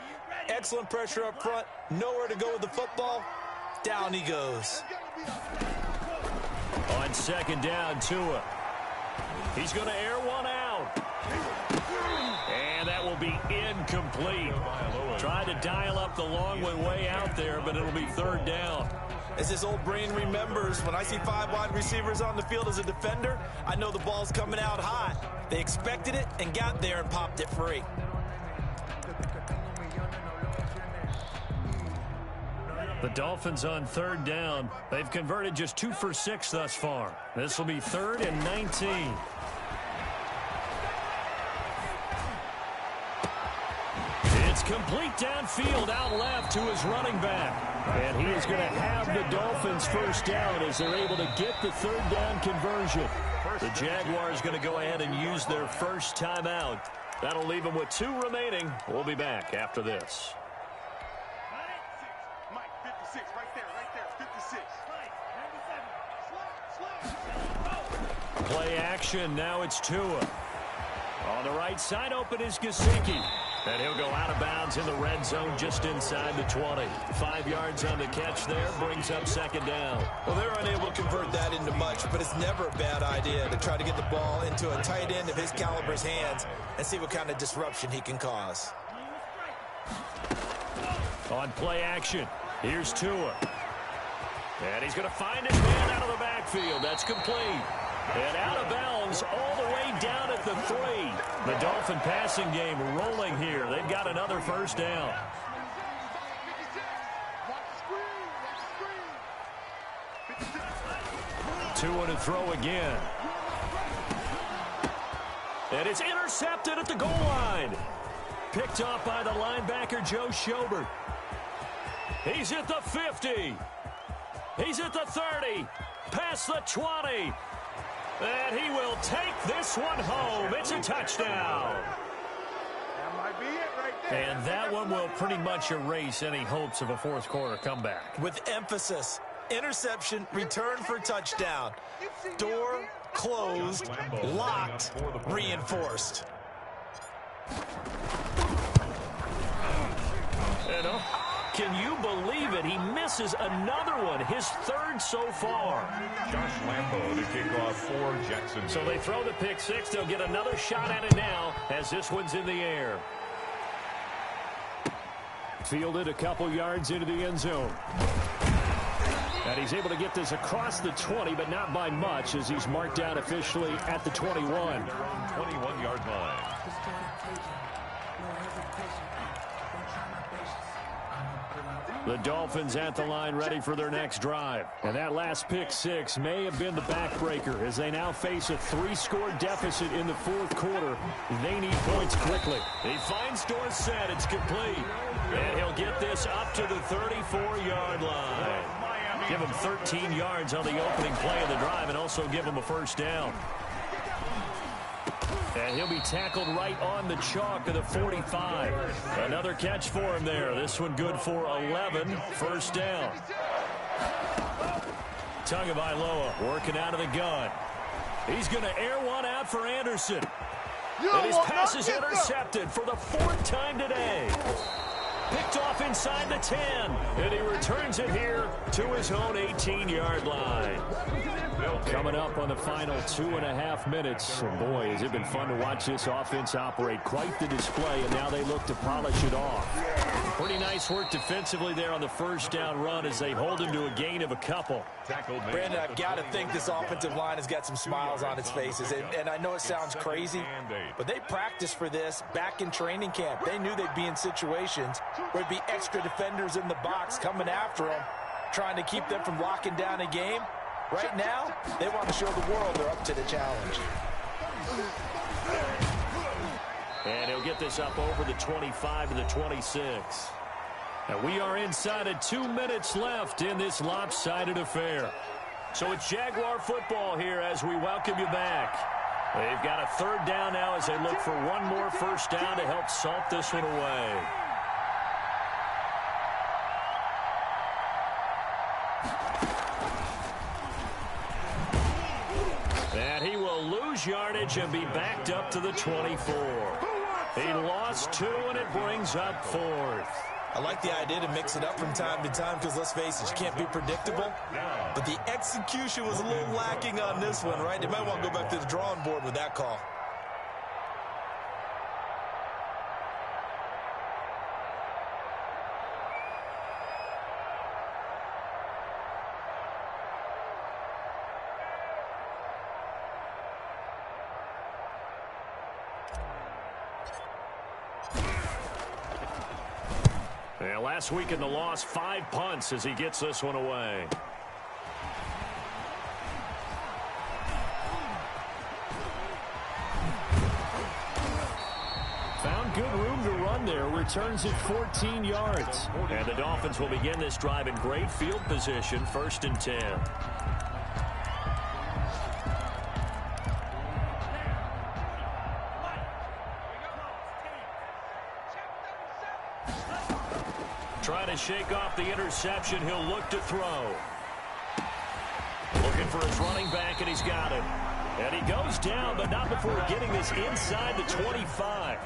Excellent pressure up front. Nowhere to go with the football. Down he goes. On second down, Tua. He's going to air one out. And that will be incomplete. Tried to dial up the long one way out there, but it'll be third down. As this old brain remembers, when I see 5 wide receivers on the field as a defender, I know the ball's coming out hot. They expected it and got there and popped it free. The Dolphins on third down. They've converted just 2 for 6 thus far. This will be 3rd and 19. It's complete downfield, out left to his running back. And he is going to have the Dolphins first down as they're able to get the third down conversion. The Jaguars going to go ahead and use their first timeout. That'll leave them with 2 remaining. We'll be back after this. Play action, now it's Tua. On the right side, open is Gesicki. And he'll go out of bounds in the red zone just inside the 20. 5 yards on the catch there, brings up second down. Well, they're unable to convert that into much, but it's never a bad idea to try to get the ball into a tight end of his caliber's hands and see what kind of disruption he can cause. On play action, here's Tua. And he's going to find his man out of the backfield. That's complete. And out of bounds all the way down at the 3. The Dolphin passing game rolling here. They've got another first down. Tua to throw again. And it's intercepted at the goal line. Picked off by the linebacker, Joe Schobert. He's at the 50. He's at the 30. Past the 20. And he will take this one home. It's a touchdown. That might be it right there. And that one will pretty much erase any hopes of a fourth quarter comeback. With emphasis, interception, return for touchdown. Door closed, locked, reinforced. Can you believe it? He misses another one, his 3rd so far. Josh Lambo to kick off for Jacksonville. So they throw the pick 6. They'll get another shot at it now as this one's in the air. Fielded a couple yards into the end zone. And he's able to get this across the 20, but not by much as he's marked down officially at the 21. 21-yard line. The Dolphins at the line ready for their next drive. And that last pick 6 may have been the backbreaker as they now face a 3-score deficit in the 4th quarter. They need points quickly. He finds Dorsett. It's complete. And he'll get this up to the 34-yard line. Give him 13 yards on the opening play of the drive and also give him a first down. And he'll be tackled right on the chalk of the 45. Another catch for him there. This one good for 11. First down. Tagovailoa working out of the gun. He's going to air one out for Anderson. And his pass is intercepted for the 4th time today. Picked off inside the 10. And he returns it here to his own 18-yard line. Coming up on the final 2.5 minutes. And boy, has it been fun to watch this offense operate. Quite the display, and now they look to polish it off. Pretty nice work defensively there on the first down run as they hold him to a gain of a couple. Brandon, I've got to think this offensive line has got some smiles on its faces. And I know it sounds crazy, but they practiced for this back in training camp. They knew they'd be in situations where it'd be extra defenders in the box coming after them, trying to keep them from locking down a game. Right now, they want to show the world they're up to the challenge. And he'll get this up over the 25 to the 26. And we are inside of 2 minutes left in this lopsided affair. So it's Jaguar football here as we welcome you back. They've got a third down now as they look for one more first down to help salt this one away. And he will lose yardage and be backed up to the 24. He lost 2, and it brings up 4th. I like the idea to mix it up from time to time because, let's face it, you can't be predictable. But the execution was a little lacking on this one, right? They might want to go back to the drawing board with that call. Last week in the loss, 5 punts as he gets this one away. Found good room to run there. Returns it 14 yards. And the Dolphins will begin this drive in great field position, 1st and 10. Trying to shake off the interception. He'll look to throw. Looking for his running back, and he's got it. And he goes down, but not before getting this inside the 25.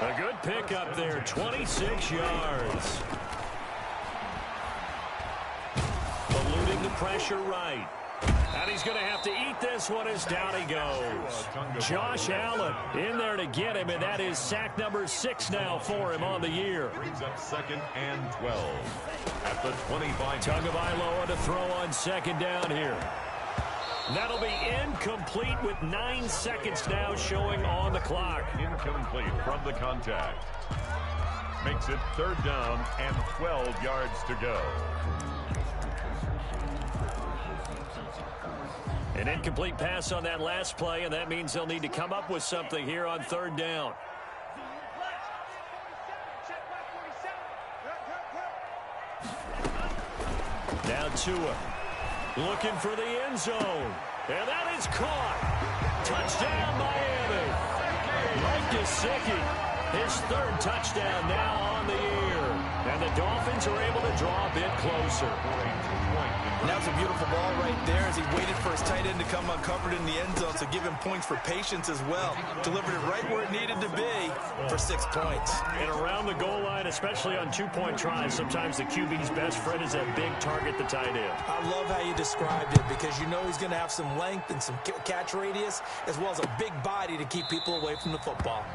A good pickup there, 26 yards. Eluding the pressure right. And he's going to have to eat this one as down he goes. Josh Allen in there to get him, and that is sack number 6 now for him on the year. Brings up 2nd and 12 at the 25. Tagovailoa to throw on 2nd down here. That'll be incomplete with 9 seconds now showing on the clock. Incomplete from the contact. Makes it 3rd down and 12 yards to go. An incomplete pass on that last play, and that means they'll need to come up with something here on 3rd down. Now Tua looking for the end zone, and that is caught. Touchdown, Miami. Mike Gesicki, his 3rd touchdown now on the year. And the Dolphins are able to draw a bit closer. And that was a beautiful ball right there as he waited for his tight end to come uncovered in the end zone, so give him points for patience as well. Delivered it right where it needed to be for 6 points. And around the goal line, especially on 2-point tries, sometimes the QB's best friend is that big target, the tight end. I love how you described it because you know he's going to have some length and some catch radius as well as a big body to keep people away from the football.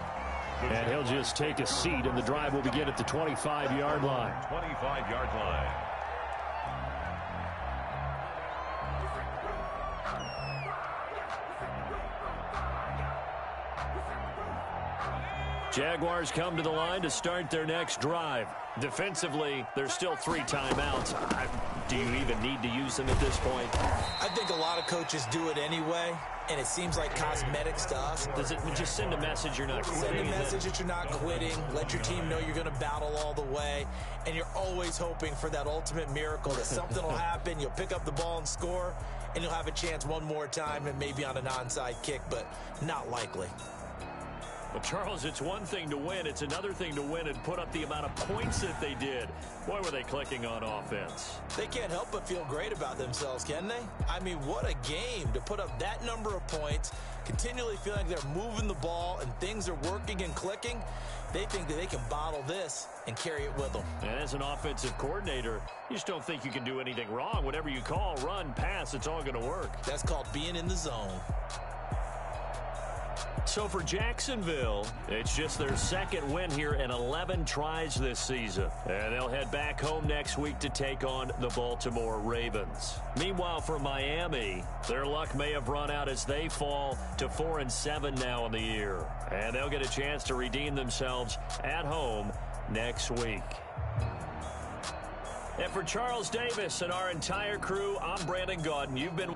And he'll just take a seat, and the drive will begin at the 25-yard line. 25-yard line. Jaguars come to the line to start their next drive. Defensively, there's still 3 timeouts. Do you even need to use them at this point? I think a lot of coaches do it anyway, and it seems like cosmetics to us. Does it just send a message you're not quitting? Send a message that you're not quitting. Let your team know you're going to battle all the way, and you're always hoping for that ultimate miracle that something will happen, you'll pick up the ball and score, and you'll have a chance one more time and maybe on an onside kick, but not likely. Well, Charles, it's one thing to win. It's another thing to win and put up the amount of points that they did. Boy, were they clicking on offense. They can't help but feel great about themselves, can they? I mean, what a game to put up that number of points, continually feeling like they're moving the ball and things are working and clicking. They think that they can bottle this and carry it with them. And as an offensive coordinator, you just don't think you can do anything wrong. Whatever you call, run, pass, it's all going to work. That's called being in the zone. So for Jacksonville, it's just their 2nd win here in 11 tries this season. And they'll head back home next week to take on the Baltimore Ravens. Meanwhile, for Miami, their luck may have run out as they fall to 4-7 now in the year. And they'll get a chance to redeem themselves at home next week. And for Charles Davis and our entire crew, I'm Brandon Gaudin. You've been...